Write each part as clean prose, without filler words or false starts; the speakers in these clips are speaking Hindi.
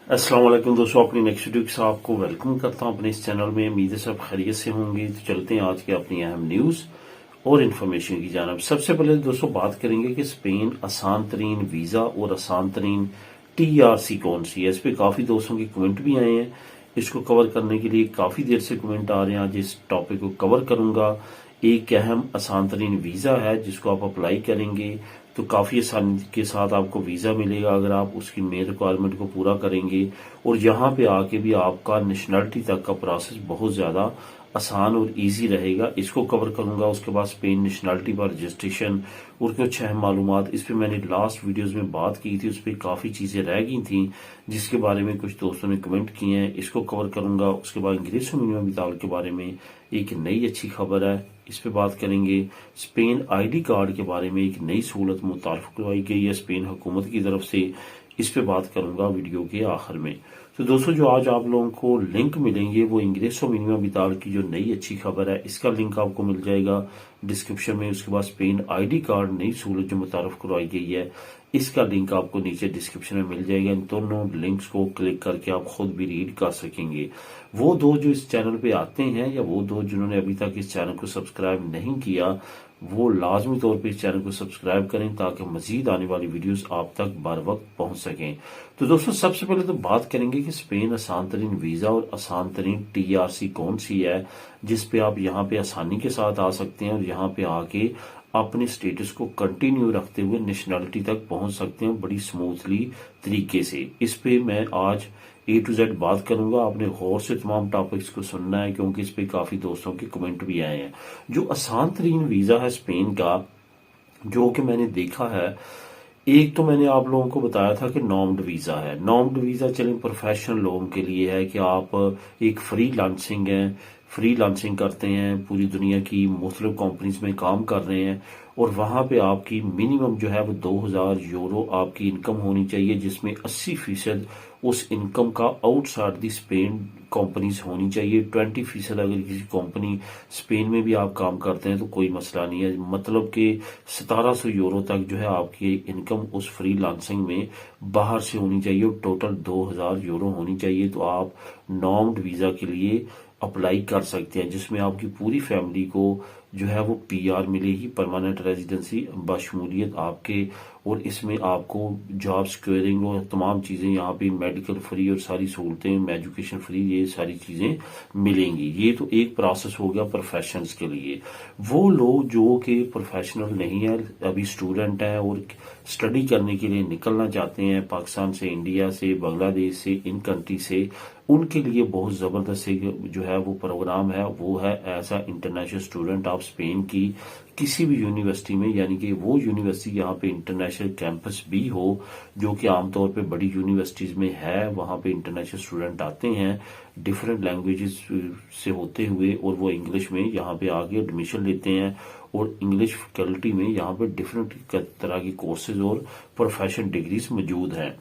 अस्सलाम वालेकुम दोस्तों, अपनी नेक्स्ट वीडियो के साथ आपको वेलकम करता हूं अपने इस चैनल में। उम्मीद है सब खैरियत से होंगे। तो चलते हैं आज के अपनी अहम न्यूज और इन्फॉर्मेशन की जानब। सबसे पहले दोस्तों बात करेंगे कि स्पेन आसान तरीन वीजा और आसान तरीन TRC कौन सी है। इस पे काफी दोस्तों के कमेंट भी आए हैं। इसको कवर करने के लिए काफी देर से कमेंट आ रहे हैं। आज इस टॉपिक को कवर करूंगा। एक अहम आसान तरीन वीजा है जिसको आप अप्लाई करेंगे तो काफी आसानी के साथ आपको वीजा मिलेगा अगर आप उसकी मेन रिक्वायरमेंट को पूरा करेंगे। और यहाँ पे आके भी आपका नेशनलिटी तक का प्रोसेस बहुत ज्यादा आसान और इजी रहेगा। इसको कवर करूंगा। उसके बाद स्पेन नेशनलिटी पर रजिस्ट्रेशन और कुछ अहम मालूमात, इस पे मैंने लास्ट वीडियोस में बात की थी। उस पर काफी चीजें रह गई थी जिसके बारे में कुछ दोस्तों ने कमेंट किए हैं। इसको कवर करूंगा। उसके बाद इंग्लिश मिनिमम विदाल के बारे में एक नई अच्छी खबर है, इस पे बात करेंगे। स्पेन ID कार्ड के बारे में एक नई सहूलत मुतारफ करवाई गई है स्पेन हुकूमत की तरफ से। इस पे बात करूंगा वीडियो के आखिर में। तो दोस्तों जो आज आप लोगों को लिंक मिलेंगे वो इंग्लिश मिनिमम विदाल की जो नई अच्छी खबर है इसका लिंक आपको मिल जाएगा डिस्क्रिप्शन में। उसके बाद स्पेन ID कार्ड नई सहूलत जो मुतारफ करवाई गई है इसका लिंक आपको नीचे डिस्क्रिप्शन में मिल जाएगा। इन दोनों लिंक्स को क्लिक करके आप खुद भी रीड कर सकेंगे। वो दो जो इस चैनल पे आते हैं या वो दो जिन्होंने अभी तक इस चैनल को सब्सक्राइब नहीं किया वो लाजमी तौर पे इस चैनल को सब्सक्राइब करें ताकि मजीद आने वाली वीडियोस आप तक बर वक्त पहुंच सकें। तो दोस्तों सबसे पहले तो बात करेंगे कि स्पेन आसान तरीन वीजा और आसान तरीन TRC कौन सी है जिसपे आप यहाँ पे आसानी के साथ आ सकते हैं और यहाँ पे आके अपने स्टेटस को कंटिन्यू रखते हुए नेशनलिटी तक पहुंच सकते हैं बड़ी स्मूथली तरीके से। इस पे मैं आज A to Z बात करूंगा। आपने गौर से तमाम टॉपिक्स को सुनना है क्योंकि इस पे काफी दोस्तों के कमेंट भी आए हैं। जो आसान तरीन वीजा है स्पेन का, जो कि मैंने देखा है, एक तो मैंने आप लोगों को बताया था कि नॉर्म्ड वीजा है। नॉर्म्ड वीजा चले प्रोफेशनल लोगों के लिए है कि आप एक फ्री लांसिंग करते हैं, पूरी दुनिया की मुख्तलिफ कंपनीज में काम कर रहे हैं और वहां पे आपकी मिनिमम जो है वो 2000 यूरो आपकी इनकम होनी चाहिए जिसमें 80% उस इनकम का आउटसाइड दी स्पेन कंपनीज होनी चाहिए। 20% अगर किसी कंपनी स्पेन में भी आप काम करते हैं तो कोई मसला नहीं है। मतलब कि 1700 यूरो तक जो है आपकी इनकम उस फ्री लांसिंग में बाहर से होनी चाहिए और टोटल 2000 यूरो होनी चाहिए। तो आप नॉर्म्ड वीजा के लिए अप्लाई कर सकते हैं जिसमें आपकी पूरी फैमिली को जो है वो PR मिलेगी, परमानेंट रेजिडेंसी बशमूलियत आपके। और इसमें आपको जॉब सिक्योरिंग और तमाम चीजें यहाँ पे मेडिकल फ्री और सारी सहूलतें एजुकेशन फ्री ये सारी चीजें मिलेंगी। ये तो एक प्रोसेस हो गया प्रोफेशनल्स के लिए। वो लोग जो कि प्रोफेशनल नहीं है, अभी स्टूडेंट हैं और स्टडी करने के लिए निकलना चाहते हैं पाकिस्तान से, इंडिया से, बांग्लादेश से, इन कंट्री से, उनके लिए बहुत जबरदस्त जो है वो प्रोग्राम है। वो है as a international student of Spain की किसी भी यूनिवर्सिटी में, यानी कि वो यूनिवर्सिटी यहाँ पे इंटरनेशनल कैंपस भी हो जो कि आमतौर पे बड़ी यूनिवर्सिटीज में है। वहां पे इंटरनेशनल स्टूडेंट आते हैं डिफरेंट लैंग्वेजेस से होते हुए और वो इंग्लिश में यहाँ पे आके एडमिशन लेते हैं और इंग्लिश फैकल्टी में यहाँ पे डिफरेंट तरह की कोर्सेज और प्रोफेशनल डिग्रीज मौजूद हैं।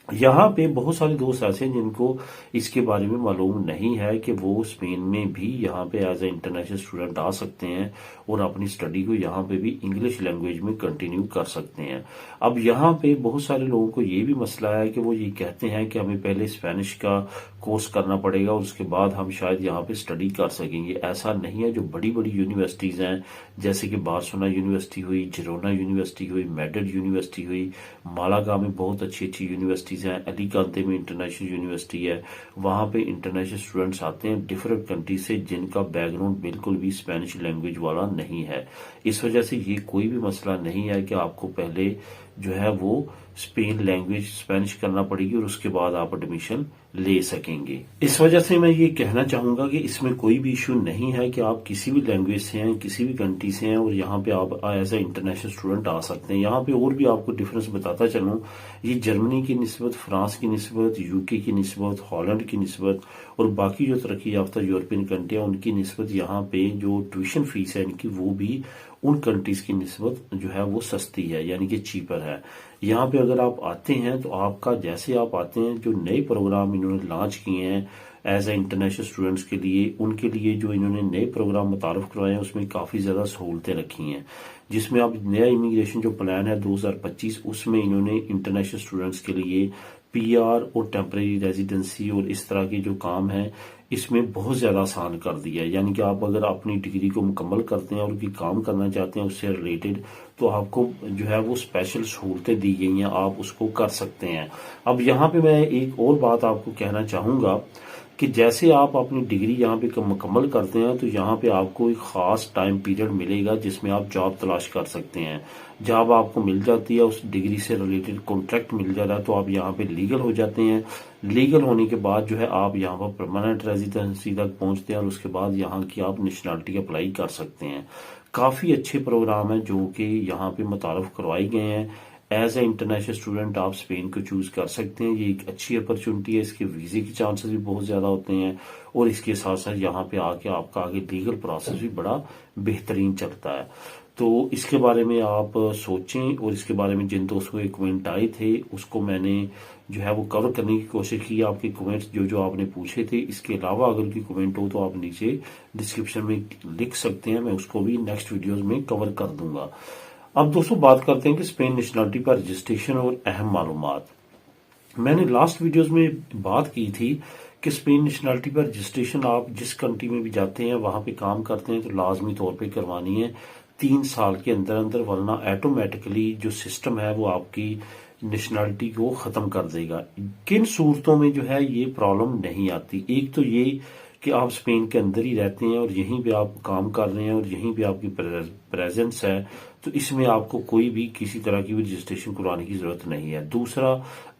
यहाँ पे बहुत सारे दोस्त ऐसे हैं जिनको इसके बारे में मालूम नहीं है कि वो स्पेन में भी यहाँ पे एज ए इंटरनेशनल स्टूडेंट आ सकते हैं और अपनी स्टडी को यहाँ पे भी इंग्लिश लैंग्वेज में कंटिन्यू कर सकते हैं। अब यहाँ पे बहुत सारे लोगों को ये भी मसला है कि वो ये कहते हैं कि हमें पहले स्पेनिश का कोर्स करना पड़ेगा और उसके बाद हम शायद यहाँ पे स्टडी कर सकेंगे। ऐसा नहीं है। जो बड़ी बड़ी यूनिवर्सिटीज हैं जैसे कि बार्सिलोना यूनिवर्सिटी हुई, जिरोना यूनिवर्सिटी हुई, मैड्रिड यूनिवर्सिटी हुई, मालागा में बहुत अच्छी अच्छी यूनिवर्सिटीज हैं, अलीकांते में इंटरनेशनल यूनिवर्सिटी है। वहां पे इंटरनेशनल स्टूडेंट्स आते हैं डिफरेंट कंट्री से जिनका बैकग्राउंड बिल्कुल भी स्पेनिश लैंग्वेज वाला नहीं है। इस वजह से ये कोई भी मसला नहीं है कि आपको पहले जो है वो स्पेन लैंग्वेज स्पेनिश करना पड़ेगी और उसके बाद आप एडमिशन ले सकेंगे। इस वजह से मैं ये कहना चाहूंगा कि इसमें कोई भी इशू नहीं है कि आप किसी भी लैंग्वेज से हैं, किसी भी कंट्री से हैं और यहाँ पे आप एज ए इंटरनेशनल स्टूडेंट आ सकते हैं। यहाँ पे और भी आपको डिफरेंस बताता चलूं, ये जर्मनी की निस्बत, फ्रांस की निस्बत, UK की निस्बत, हॉलैंड की निस्बत और बाकी जो तरक्की याफ्ता यूरोपियन कंट्रियां उनकी निस्बत यहाँ पे जो ट्यूशन फीस है इनकी वो भी उन कंट्रीज की निस्बत जो है वो सस्ती है, यानी कि चीपर है। यहाँ पे अगर आप आते हैं तो आपका जैसे आप आते हैं, जो नए प्रोग्राम इन्होंने लॉन्च किए हैं एज ए इंटरनेशनल स्टूडेंट्स के लिए, उनके लिए जो इन्होंने नए प्रोग्राम मुतारफ करवाए हैं उसमें काफी ज्यादा सहूलतें रखी हैं। जिसमें अब नया इमिग्रेशन जो प्लान है 2025 उसमें इन्होंने इंटरनेशनल स्टूडेंट्स के लिए पीआर और टेम्परेरी रेजिडेंसी और इस तरह के जो काम हैं इसमें बहुत ज़्यादा आसान कर दिया है। यानी कि आप अगर अपनी डिग्री को मुकम्मल करते हैं और कोई काम करना चाहते हैं उससे रिलेटेड, तो आपको जो है वो स्पेशल सहूलतें दी गई हैं, आप उसको कर सकते हैं। अब यहाँ पे मैं एक और बात आपको कहना चाहूँगा कि जैसे आप अपनी डिग्री यहाँ पे मुकम्मल करते हैं तो यहाँ पे आपको एक ख़ास टाइम पीरियड मिलेगा जिसमें आप जॉब तलाश कर सकते हैं। जॉब आपको मिल जाती है, उस डिग्री से रिलेटेड कॉन्ट्रैक्ट मिल जाता है, तो आप यहाँ पे लीगल हो जाते हैं। लीगल होने के बाद जो है आप यहाँ पर परमानेंट रेजिडेंसी तक पहुँचते हैं और उसके बाद यहाँ की आप नेशनलिटी अप्लाई कर सकते हैं। काफ़ी अच्छे प्रोग्राम हैं जो कि यहाँ पे मुतारफ़ करवाए गए हैं। एज ए इंटरनेशनल स्टूडेंट आप स्पेन को चूज कर सकते हैं, ये एक अच्छी अपॉर्चुनिटी है। इसके वीजे के चांसेस भी बहुत ज्यादा होते हैं और इसके साथ साथ यहाँ पे आके आपका आगे लीगल प्रोसेस भी बड़ा बेहतरीन चलता है। तो इसके बारे में आप सोचें और इसके बारे में जिन दोस्तों के कमेंट आए थे उसको मैंने जो है वो कवर करने की कोशिश की। आपके कमेंट्स जो जो आपने पूछे थे, इसके अलावा अगर कोई कमेंट हो तो आप नीचे डिस्क्रिप्शन में लिख सकते हैं, मैं उसको भी नेक्स्ट वीडियोज में कवर कर दूंगा। अब दोस्तों बात करते हैं कि स्पेन नेशनलिटी पर रजिस्ट्रेशन और अहम मालूमात। मैंने लास्ट वीडियोस में बात की थी कि स्पेन नेशनलिटी पर रजिस्ट्रेशन आप जिस कंट्री में भी जाते हैं वहां पे काम करते हैं तो लाजमी तौर पे करवानी है 3 साल के अंदर अंदर, वरना ऑटोमेटिकली जो सिस्टम है वो आपकी नेशनलिटी को खत्म कर देगा। किन सूरतों में जो है ये प्रॉब्लम नहीं आती? एक तो ये कि आप स्पेन के अंदर ही रहते हैं और यहीं पे आप काम कर रहे हैं और यहीं पे आपकी प्रेजेंस है, तो इसमें आपको कोई भी किसी तरह की भी रजिस्ट्रेशन करवाने की जरूरत नहीं है। दूसरा,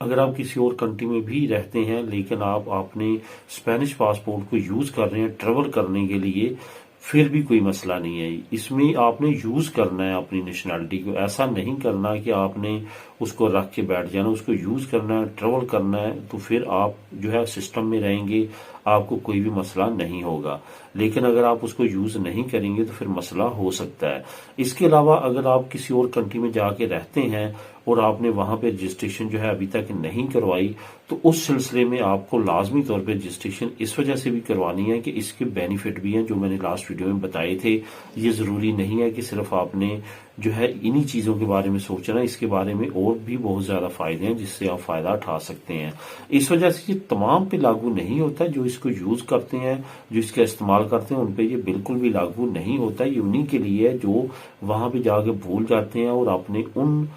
अगर आप किसी और कंट्री में भी रहते हैं लेकिन आप अपने स्पेनिश पासपोर्ट को यूज कर रहे हैं ट्रेवल करने के लिए, फिर भी कोई मसला नहीं है। इसमें आपने यूज करना है अपनी नेशनलिटी को, ऐसा नहीं करना कि आपने उसको रख के बैठ जाना, उसको यूज करना है, ट्रेवल करना है, तो फिर आप जो है सिस्टम में रहेंगे, आपको कोई भी मसला नहीं होगा। लेकिन अगर आप उसको यूज नहीं करेंगे तो फिर मसला हो सकता है। इसके अलावा अगर आप किसी और कंट्री में जाके रहते हैं और आपने वहां पे रजिस्ट्रेशन जो है अभी तक नहीं करवाई, तो उस सिलसिले में आपको लाजमी तौर पे रजिस्ट्रेशन इस वजह से भी करवानी है कि इसके बेनिफिट भी हैं जो मैंने लास्ट वीडियो में बताए थे। ये जरूरी नहीं है कि सिर्फ आपने जो है इन्हीं चीजों के बारे में सोचना, इसके बारे में और भी बहुत ज्यादा फायदे हैं जिससे आप फायदा उठा सकते हैं। इस वजह से ये तमाम पे लागू नहीं होता। जो इसको यूज करते हैं, जो इसका इस्तेमाल करते हैं, उन पे ये बिल्कुल भी लागू नहीं होता। ये उन्हीं के लिए है जो वहां पे जाके भूल जाते हैं और अपने उन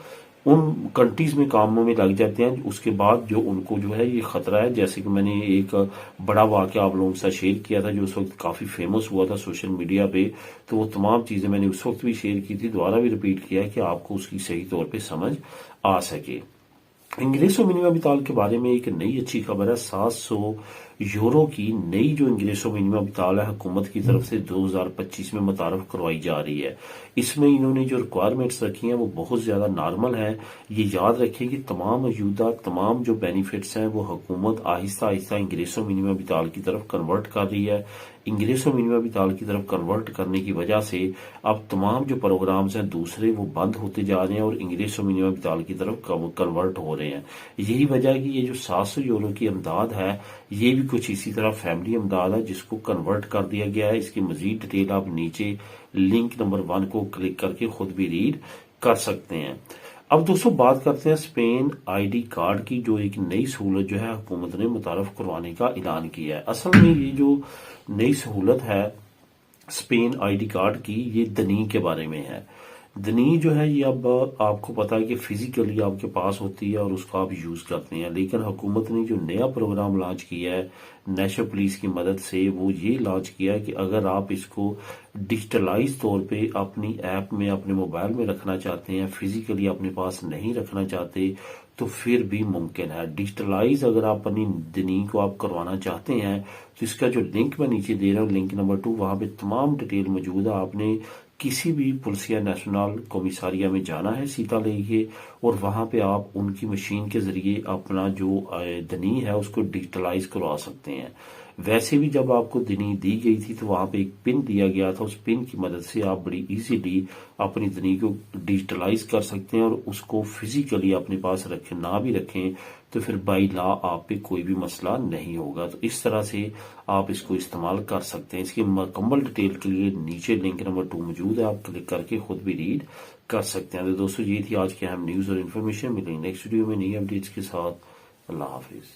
कंट्रीज में कामों में लग जाते हैं, उसके बाद जो उनको जो है ये खतरा है। जैसे कि मैंने एक बड़ा वाकया आप लोगों के साथ शेयर किया था जो उस वक्त काफी फेमस हुआ था सोशल मीडिया पे, तो वो तमाम चीजें मैंने उस वक्त भी शेयर की थी, दोबारा भी रिपीट किया है कि आपको उसकी सही तौर पे समझ आ सके। इंग्रेसो मिनिमम विताल के बारे में एक नई अच्छी खबर है। 700 यूरो की नई जो इंग्रेसो मिनिमम विताल है हुकूमत की तरफ से 2025 में मुतारफ करवाई जा रही है। इसमें इन्होंने जो रिक्वायरमेंट्स रखी हैं वो बहुत ज्यादा नॉर्मल है। ये याद रखें कि तमाम मौजूदा तमाम जो बेनिफिट्स हैं वो हुकूमत आहिस्ता आहिस्ता इंग्रेसो मिनिमम विताल की तरफ कन्वर्ट कर रही है। इंग्रेसो मिनिमम विताल की तरफ कन्वर्ट करने की वजह से अब तमाम जो प्रोग्राम्स हैं दूसरे वो बंद होते जा रहे हैं और इंग्रेसो मिनिमम विताल की तरफ कन्वर्ट हो रहे हैं। यही वजह है कि ये जो 700 यूरो की इमदाद है ये भी कुछ इसी तरह फैमिली इमदाद है जिसको कन्वर्ट कर दिया गया है। इसकी मजीद डिटेल आप नीचे लिंक नंबर 1 को क्लिक करके खुद भी रीड कर सकते हैं। अब दोस्तों बात करते हैं स्पेन आईडी कार्ड की, जो एक नई सहूलत जो है हुकूमत ने मुतारफ करवाने का ऐलान किया है। असल में ये जो नई सहूलत है स्पेन आईडी कार्ड की, ये दनी के बारे में है। दनी जो है ये अब आपको पता है कि फिजिकली आपके पास होती है और उसको आप यूज करते हैं, लेकिन हुकूमत ने जो नया प्रोग्राम लॉन्च किया है नेशनल पुलिस की मदद से, वो ये लॉन्च किया है कि अगर आप इसको डिजिटलाइज तौर पे अपनी ऐप में अपने मोबाइल में रखना चाहते हैं, फिजिकली अपने पास नहीं रखना चाहते, तो फिर भी मुमकिन है। डिजिटलाइज अगर आप अपनी दनी को आप करवाना चाहते हैं तो इसका जो लिंक मैं नीचे दे रहा हूँ, लिंक नंबर 2, वहां पे तमाम डिटेल मौजूद है। आपने किसी भी पुलिसिया नेशनल कमिसारिया में जाना है सीता लेके और वहां पे आप उनकी मशीन के जरिए अपना जो दनी है उसको डिजिटलाइज करवा सकते हैं। वैसे भी जब आपको दनी दी गई थी तो वहां पे एक पिन दिया गया था, उस पिन की मदद से आप बड़ी इजीली अपनी दनी को डिजिटलाइज कर सकते हैं और उसको फिजिकली अपने पास रखें ना भी रखें तो फिर बाई लॉ आप पे कोई भी मसला नहीं होगा। तो इस तरह से आप इसको इस्तेमाल कर सकते हैं। इसकी मुकम्मल डिटेल के लिए नीचे लिंक नंबर 2 मौजूद है, आप क्लिक करके खुद भी रीड कर सकते हैं। तो दोस्तों ये थी आज की अहम न्यूज और इन्फॉर्मेशन। मिलेंगे नेक्स्ट वीडियो में नई अपडेट्स के साथ। अल्लाह हाफिज।